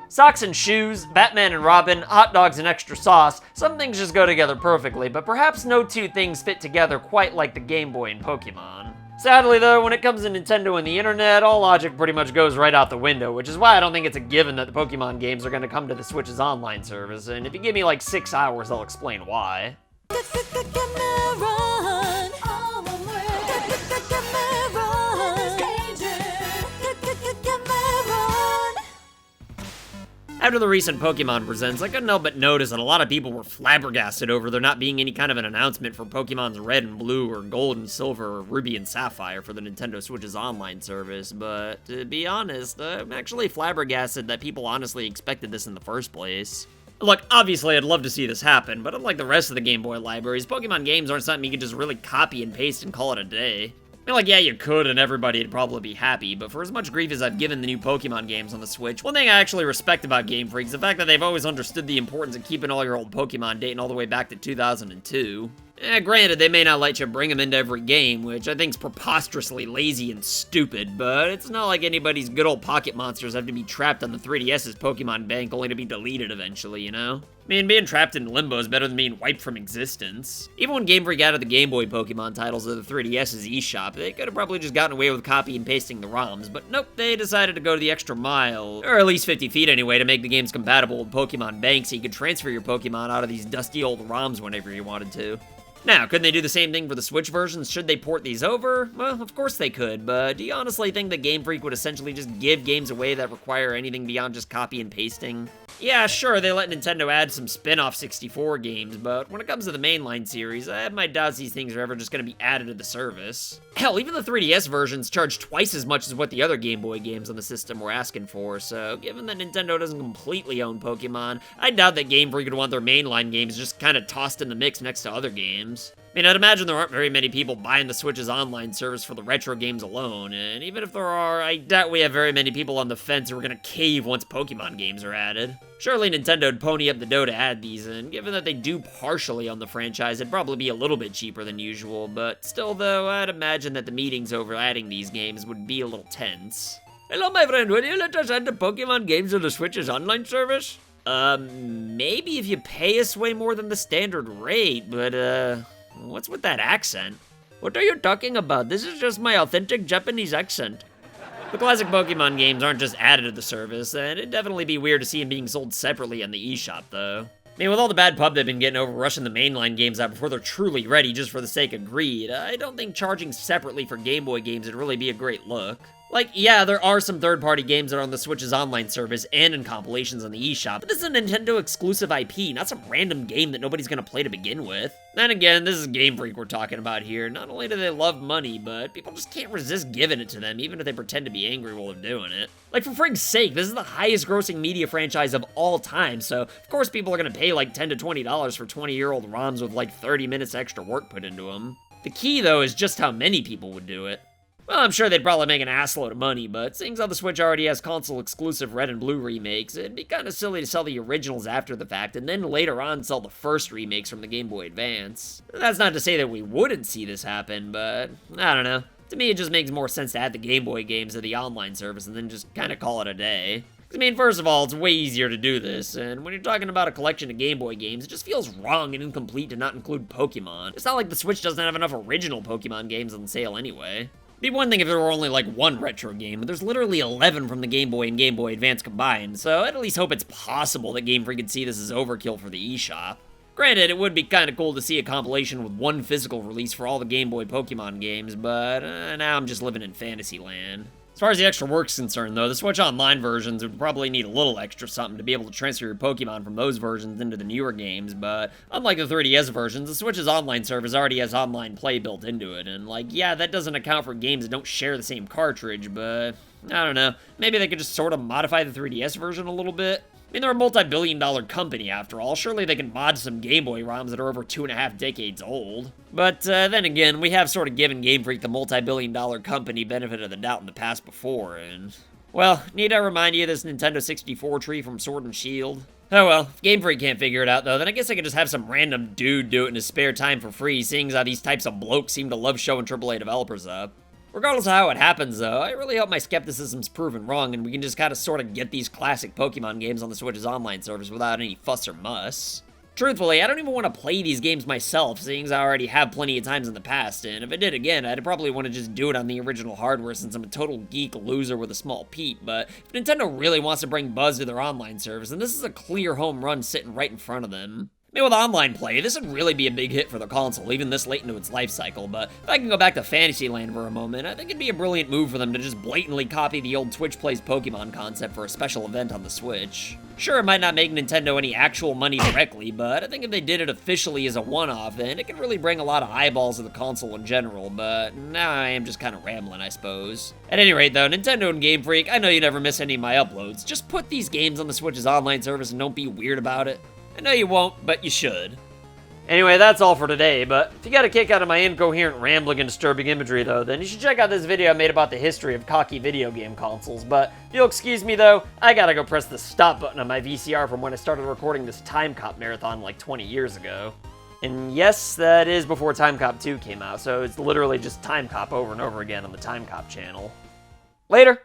Socks and shoes, Batman and Robin, hot dogs and extra sauce, some things just go together perfectly, but perhaps no two things fit together quite like the Game Boy and Pokemon. Sadly though, when it comes to Nintendo and the internet, all logic pretty much goes right out the window, which is why I don't think it's a given that the Pokemon games are going to come to the Switch's online service, and if you give me like 6 hours, I'll explain why. After the recent Pokemon Presents, I couldn't help but notice that a lot of people were flabbergasted over there not being any kind of an announcement for Pokemon's Red and Blue or Gold and Silver or Ruby and Sapphire for the Nintendo Switch's online service, but to be honest, I'm actually flabbergasted that people honestly expected this in the first place. Look, obviously I'd love to see this happen, but unlike the rest of the Game Boy libraries, Pokemon games aren't something you can just really copy and paste and call it a day. I mean, like, yeah, you could and everybody'd probably be happy, but for as much grief as I've given the new Pokemon games on the Switch, one thing I actually respect about Game Freak is the fact that they've always understood the importance of keeping all your old Pokemon dating all the way back to 2002. Granted, they may not let you bring them into every game, which I think's preposterously lazy and stupid, but it's not like anybody's good old pocket monsters have to be trapped on the 3DS's Pokemon bank only to be deleted eventually, you know? I mean, being trapped in limbo is better than being wiped from existence. Even when Game Freak added the Game Boy Pokemon titles to the 3DS's eShop, they could have probably just gotten away with copy and pasting the ROMs, but nope, they decided to go to the extra mile, or at least 50 feet anyway, to make the games compatible with Pokemon Bank so you could transfer your Pokemon out of these dusty old ROMs whenever you wanted to. Now, couldn't they do the same thing for the Switch versions? Should they port these over? Well, of course they could, but do you honestly think that Game Freak would essentially just give games away that require anything beyond just copy and pasting? Yeah, sure, they let Nintendo add some spin-off 64 games, but when it comes to the mainline series, I have my doubts these things are ever just going to be added to the service. Hell, even the 3DS versions charge twice as much as what the other Game Boy games on the system were asking for, so given that Nintendo doesn't completely own Pokemon, I doubt that Game Freak would want their mainline games just kind of tossed in the mix next to other games. I mean, I'd imagine there aren't very many people buying the Switch's online service for the retro games alone, and even if there are, I doubt we have very many people on the fence who are gonna cave once Pokemon games are added. Surely Nintendo would pony up the dough to add these, and given that they do partially own the franchise, it'd probably be a little bit cheaper than usual, but still though, I'd imagine that the meetings over adding these games would be a little tense. Hello my friend, would you let us add the Pokemon games to the Switch's online service? Maybe if you pay us way more than the standard rate, but what's with that accent? What are you talking about? This is just my authentic Japanese accent. The classic Pokemon games aren't just added to the service, and it'd definitely be weird to see them being sold separately on the eShop, though. I mean, with all the bad pub they've been getting over rushing the mainline games out before they're truly ready just for the sake of greed, I don't think charging separately for Game Boy games would really be a great look. Like, yeah, there are some third-party games that are on the Switch's online service and in compilations on the eShop, but this is a Nintendo-exclusive IP, not some random game that nobody's gonna play to begin with. Then again, this is Game Freak we're talking about here. Not only do they love money, but people just can't resist giving it to them, even if they pretend to be angry while they're doing it. Like, for frig's sake, this is the highest-grossing media franchise of all time, so of course people are gonna pay like $10 to $20 for 20-year-old ROMs with like 30 minutes extra work put into them. The key, though, is just how many people would do it. Well, I'm sure they'd probably make an assload of money, but seeing how the Switch already has console-exclusive Red and Blue remakes, it'd be kinda silly to sell the originals after the fact, and then later on sell the first remakes from the Game Boy Advance. That's not to say that we wouldn't see this happen, but I don't know. To me, it just makes more sense to add the Game Boy games to the online service and then just kinda call it a day. I mean, first of all, it's way easier to do this, and when you're talking about a collection of Game Boy games, it just feels wrong and incomplete to not include Pokemon. It's not like the Switch doesn't have enough original Pokemon games on sale anyway. It'd be one thing if there were only like one retro game, but there's literally 11 from the Game Boy and Game Boy Advance combined, so I'd at least hope it's possible that Game Freak could see this as overkill for the eShop. Granted, it would be kinda cool to see a compilation with one physical release for all the Game Boy Pokemon games, but now I'm just living in fantasy land. As far as the extra work's concerned, though, the Switch Online versions would probably need a little extra something to be able to transfer your Pokemon from those versions into the newer games, but unlike the 3DS versions, the Switch's online service already has online play built into it, and like, yeah, that doesn't account for games that don't share the same cartridge, but I don't know, maybe they could just sort of modify the 3DS version a little bit? I mean, they're a multi-billion-dollar company, after all. Surely they can mod some Game Boy ROMs that are over 2.5 decades old. But then again, we have sort of given Game Freak the multi-billion-dollar company benefit of the doubt in the past before, and well, need I remind you of this Nintendo 64 tree from Sword and Shield? Oh well, if Game Freak can't figure it out though, then I guess I could just have some random dude do it in his spare time for free, seeing as how these types of blokes seem to love showing AAA developers up. Regardless of how it happens, though, I really hope my skepticism's proven wrong and we can just kind of sort of get these classic Pokemon games on the Switch's online service without any fuss or muss. Truthfully, I don't even want to play these games myself, seeing as I already have plenty of times in the past, and if I did again, I'd probably want to just do it on the original hardware since I'm a total geek loser with a small peep, but if Nintendo really wants to bring buzz to their online service, then this is a clear home run sitting right in front of them. I mean, with online play, this would really be a big hit for the console, even this late into its life cycle, but if I can go back to Fantasyland for a moment, I think it'd be a brilliant move for them to just blatantly copy the old Twitch Plays Pokemon concept for a special event on the Switch. Sure, it might not make Nintendo any actual money directly, but I think if they did it officially as a one-off, then it could really bring a lot of eyeballs to the console in general, but now I am just kind of rambling, I suppose. At any rate, though, Nintendo and Gamefreak, I know you never miss any of my uploads. Just put these games on the Switch's online service and don't be weird about it. I know you won't, but you should. Anyway, that's all for today, but if you got a kick out of my incoherent rambling and disturbing imagery, though, then you should check out this video I made about the history of cocky video game consoles. But if you'll excuse me, though, I gotta go press the stop button on my VCR from when I started recording this Time Cop marathon like 20 years ago. And yes, that is before Time Cop 2 came out, so it's literally just Time Cop over and over again on the Time Cop channel. Later!